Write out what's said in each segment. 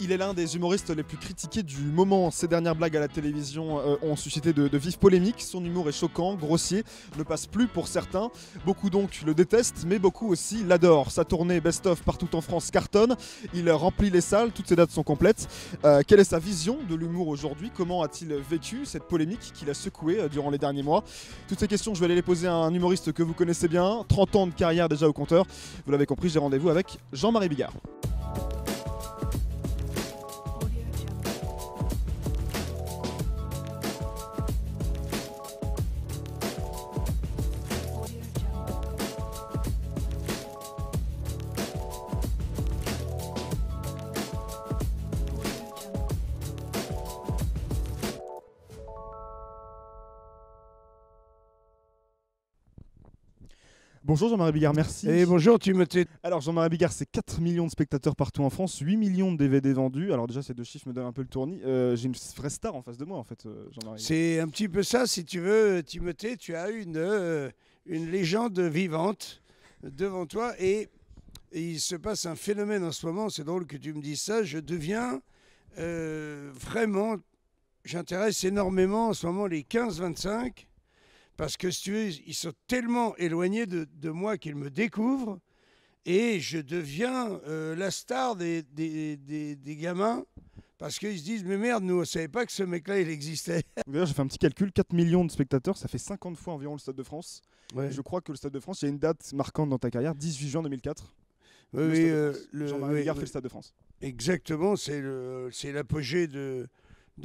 Il est l'un des humoristes les plus critiqués du moment. Ses dernières blagues à la télévision ont suscité de vives polémiques. Son humour est choquant, grossier, ne passe plus pour certains. Beaucoup donc le détestent, mais beaucoup aussi l'adorent. Sa tournée best-of partout en France cartonne. Il remplit les salles, toutes ses dates sont complètes. Quelle est sa vision de l'humour aujourd'hui? Comment a-t-il vécu cette polémique qu'il a secouée durant les derniers mois? Toutes ces questions, je vais aller les poser à un humoriste que vous connaissez bien. 30 ans de carrière déjà au compteur. Vous l'avez compris, j'ai rendez-vous avec Jean-Marie Bigard. Bonjour Jean-Marie Bigard, merci. Et bonjour Timothée. Alors Jean-Marie Bigard, c'est 4 millions de spectateurs partout en France, 8 millions de DVD vendus. Alors déjà ces deux chiffres me donnent un peu le tournis. J'ai une vraie star en face de moi en fait, Jean-Marie. C'est un petit peu ça, si tu veux, Timothée, tu as une légende vivante devant toi et il se passe un phénomène en ce moment, c'est drôle que tu me dises ça, je deviens vraiment, j'intéresse énormément en ce moment les 15-25 parce que si tu veux, ils sont tellement éloignés de moi qu'ils me découvrent et je deviens la star des gamins parce qu'ils se disent mais merde, nous on savait pas que ce mec-là il existait. D'ailleurs j'ai fait un petit calcul, 4 millions de spectateurs, ça fait 50 fois environ le Stade de France. Ouais. Je crois que le Stade de France, il y a une date marquante dans ta carrière, 18 juin 2004. Oui, Jean-Marie Bigard fait le Stade de France. Exactement, c'est l'apogée de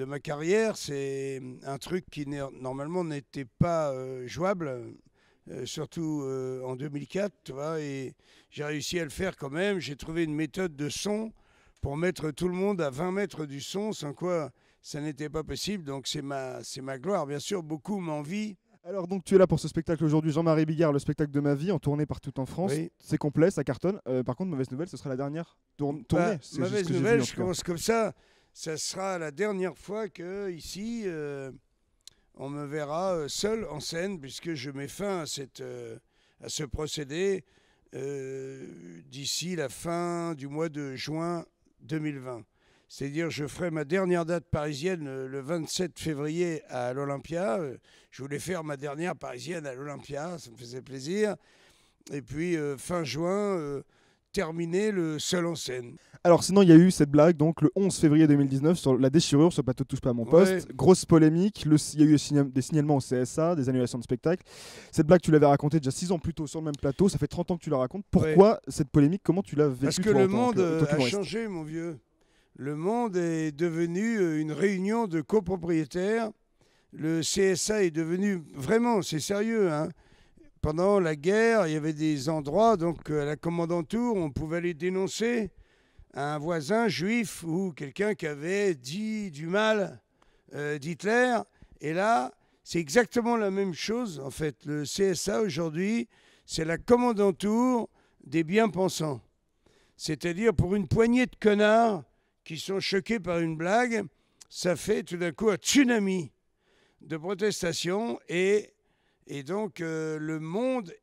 ma carrière. C'est un truc qui normalement n'était pas jouable, surtout en 2004, tu vois, et j'ai réussi à le faire quand même. J'ai trouvé une méthode de son pour mettre tout le monde à 20 mètres du son, sans quoi ça n'était pas possible. Donc c'est ma gloire, bien sûr, beaucoup m'envient. Alors donc tu es là pour ce spectacle aujourd'hui, Jean-Marie Bigard, le spectacle de ma vie, en tournée partout en France. Oui. C'est complet, ça cartonne. Par contre, mauvaise nouvelle, ce sera la dernière tournée. C'est Mauvaise juste que j'ai nouvelle, vu, en je tout cas. commence comme ça. Ça sera la dernière fois que ici on me verra seul en scène, puisque je mets fin à ce procédé d'ici la fin du mois de juin 2020. C'est-à-dire, je ferai ma dernière date parisienne le 27 février à l'Olympia. Je voulais faire ma dernière parisienne à l'Olympia, ça me faisait plaisir. Et puis, fin juin, terminer le seul en scène. Alors sinon, il y a eu cette blague, donc le 11 février 2019, sur la déchirure sur le plateau de Touche pas à mon poste. Ouais. Grosse polémique, il y a eu des signalements au CSA, des annulations de spectacles. Cette blague, tu l'avais racontée déjà 6 ans plus tôt sur le même plateau, ça fait 30 ans que tu la racontes. Pourquoi cette polémique? Comment tu l'as vécue? Parce que toi, le en tant monde a humoriste changé, mon vieux. Le monde est devenu une réunion de copropriétaires. Le CSA est devenu, vraiment, c'est sérieux, hein. Pendant la guerre, il y avait des endroits, donc à la commandanture, on pouvait aller dénoncer un voisin juif ou quelqu'un qui avait dit du mal d'Hitler. Et là, c'est exactement la même chose. En fait, le CSA aujourd'hui, c'est la commandanture des bien-pensants. C'est-à-dire pour une poignée de connards qui sont choqués par une blague, ça fait tout d'un coup un tsunami de protestation et donc le monde,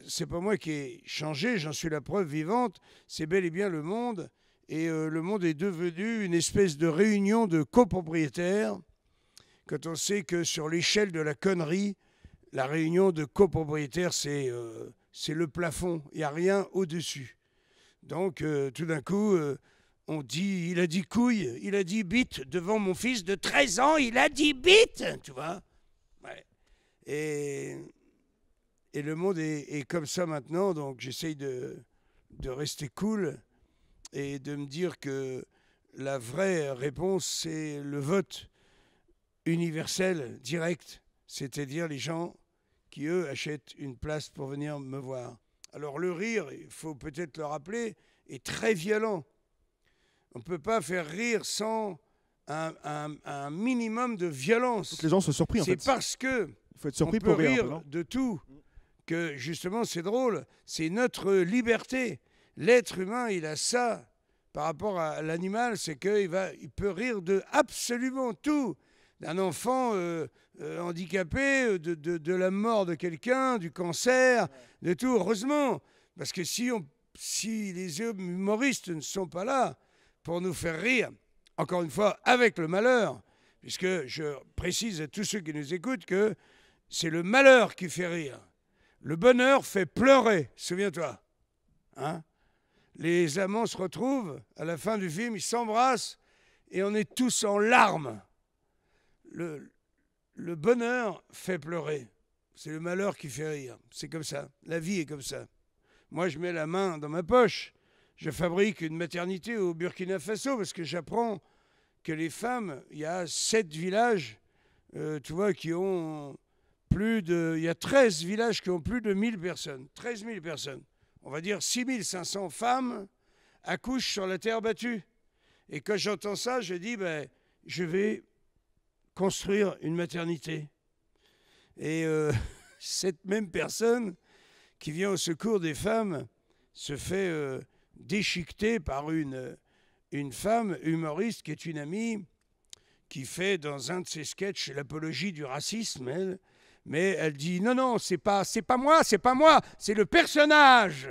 c'est pas moi qui ai changé, j'en suis la preuve vivante, c'est bel et bien le monde. Et le monde est devenu une espèce de réunion de copropriétaires. Quand on sait que sur l'échelle de la connerie, la réunion de copropriétaires, c'est le plafond, il n'y a rien au-dessus. Donc tout d'un coup, on dit, il a dit couille, il a dit bite devant mon fils de 13 ans, il a dit bite, tu vois. Ouais. Et le monde est comme ça maintenant, donc j'essaye de rester cool et de me dire que la vraie réponse, c'est le vote universel, direct, c'est-à-dire les gens qui, eux, achètent une place pour venir me voir. Alors le rire, il faut peut-être le rappeler, est très violent. On ne peut pas faire rire sans un minimum de violence. Faut que les gens soient surpris en fait. C'est parce que Il faut être surpris on peut pour rire, un peu, rire non? de tout que justement c'est drôle. C'est notre liberté. L'être humain, il a ça par rapport à l'animal, c'est qu'il peut rire de absolument tout. D'un enfant handicapé, de la mort de quelqu'un, du cancer, de tout. Heureusement, parce que si les humoristes ne sont pas là pour nous faire rire, encore une fois, avec le malheur, puisque je précise à tous ceux qui nous écoutent que c'est le malheur qui fait rire. Le bonheur fait pleurer, souviens-toi. Hein? Les amants se retrouvent, à la fin du film, ils s'embrassent et on est tous en larmes. Le bonheur fait pleurer. C'est le malheur qui fait rire. C'est comme ça. La vie est comme ça. Moi, je mets la main dans ma poche. Je fabrique une maternité au Burkina Faso parce que j'apprends que les femmes, il y a 7 villages, tu vois, qui ont plus de... Il y a 13 villages qui ont plus de 1000 personnes. 13 000 personnes. On va dire 6500 femmes accouchent sur la terre battue. Et quand j'entends ça, je dis, ben, je vais construire une maternité. Et cette même personne qui vient au secours des femmes se fait déchiqueter par une femme humoriste qui est une amie, qui fait dans un de ses sketchs l'apologie du racisme, elle. Mais elle dit non, non, c'est pas moi, c'est le personnage.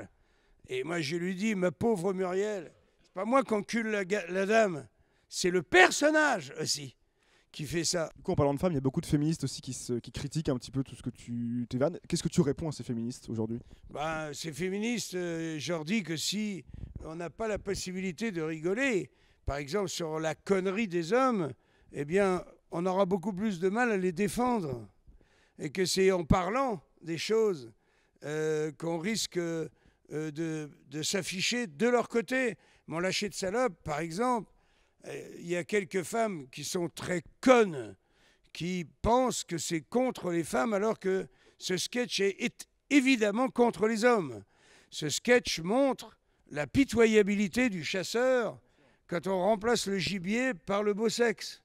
Et moi je lui dis, ma pauvre Muriel, c'est pas moi qu'encule la dame, c'est le personnage aussi qui fait ça. Du coup, en parlant de femmes, il y a beaucoup de féministes aussi qui critiquent un petit peu tout ce que tu t'évannes. Qu'est-ce que tu réponds à ces féministes aujourd'hui? Ben, ces féministes, je leur dis que si on n'a pas la possibilité de rigoler, par exemple sur la connerie des hommes, eh bien, on aura beaucoup plus de mal à les défendre. Et que c'est en parlant des choses qu'on risque de s'afficher de leur côté. Mon lâcher de salope, par exemple, il y a quelques femmes qui sont très connes, qui pensent que c'est contre les femmes, alors que ce sketch est évidemment contre les hommes. Ce sketch montre la pitoyabilité du chasseur quand on remplace le gibier par le beau sexe.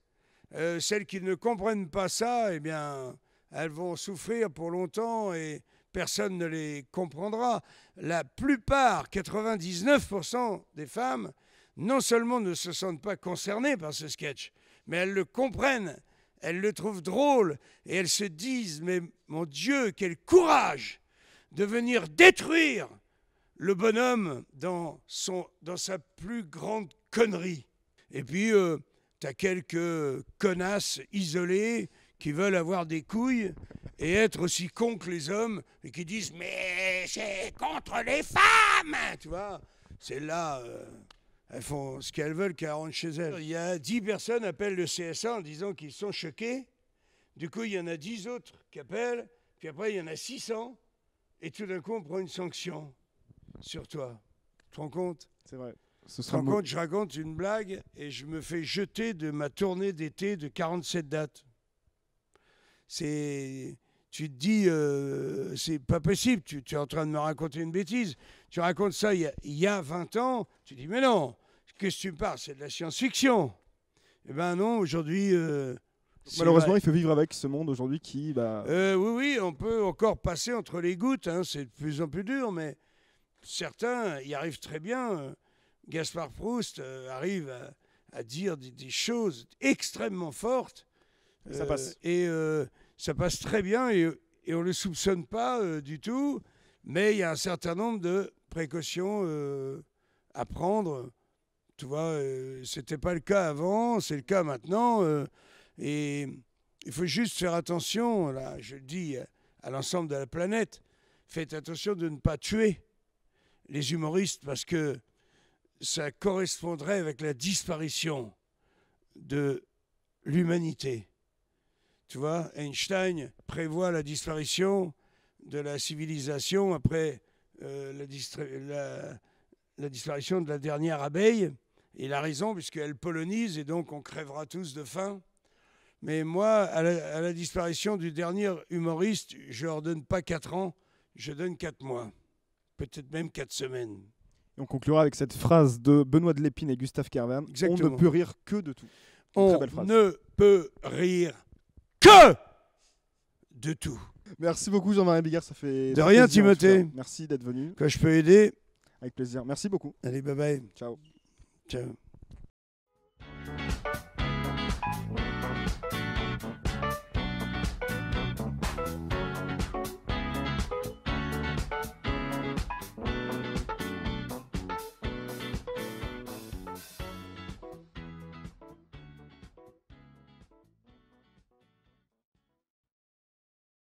Celles qui ne comprennent pas ça, eh bien, elles vont souffrir pour longtemps et personne ne les comprendra. La plupart, 99% des femmes, non seulement ne se sentent pas concernées par ce sketch, mais elles le comprennent, elles le trouvent drôle et elles se disent « Mais mon Dieu, quel courage de venir détruire le bonhomme dans sa plus grande connerie !» Et puis, tu as quelques connasses isolées qui veulent avoir des couilles et être aussi cons que les hommes et qui disent « Mais c'est contre les femmes !» Tu vois, c'est là... elles font ce qu'elles veulent qu'elles rentrent chez elles. Il y a 10 personnes qui appellent le CSA en disant qu'ils sont choqués. Du coup, il y en a 10 autres qui appellent. Puis après, il y en a 600. Et tout d'un coup, on prend une sanction sur toi. Tu te rends compte? C'est vrai. Tu te rends compte, je raconte une blague et je me fais jeter de ma tournée d'été de 47 dates. Tu te dis, c'est pas possible, tu es en train de me raconter une bêtise. Tu racontes ça il y a 20 ans, tu dis, mais non, qu'est-ce que tu me parles? C'est de la science-fiction. Eh ben non, aujourd'hui... malheureusement, il faut vivre avec ce monde aujourd'hui qui... oui, on peut encore passer entre les gouttes, hein, c'est de plus en plus dur, mais certains y arrivent très bien. Gaspard Proust arrive à dire des choses extrêmement fortes. Ça passe. Ça passe très bien et on ne le soupçonne pas du tout, mais il y a un certain nombre de précautions à prendre. Tu vois, ce n'était pas le cas avant, c'est le cas maintenant. Et il faut juste faire attention, là, je le dis à l'ensemble de la planète, faites attention de ne pas tuer les humoristes parce que ça correspondrait avec la disparition de l'humanité. Tu vois, Einstein prévoit la disparition de la civilisation après la disparition de la dernière abeille. Il a raison, puisqu'elle polonise et donc on crèvera tous de faim. Mais moi, à la disparition du dernier humoriste, je ne leur donne pas 4 ans, je donne 4 mois. Peut-être même 4 semaines. Et on conclura avec cette phrase de Benoît de Lépine et Gustave Kervern. Exactement. On ne peut rire que de tout. On ne peut rire que de tout. Merci beaucoup Jean-Marie Bigard, ça fait... De rien Timothée. Merci d'être venu. Quand je peux aider. Avec plaisir. Merci beaucoup. Allez, bye bye. Ciao. Ciao.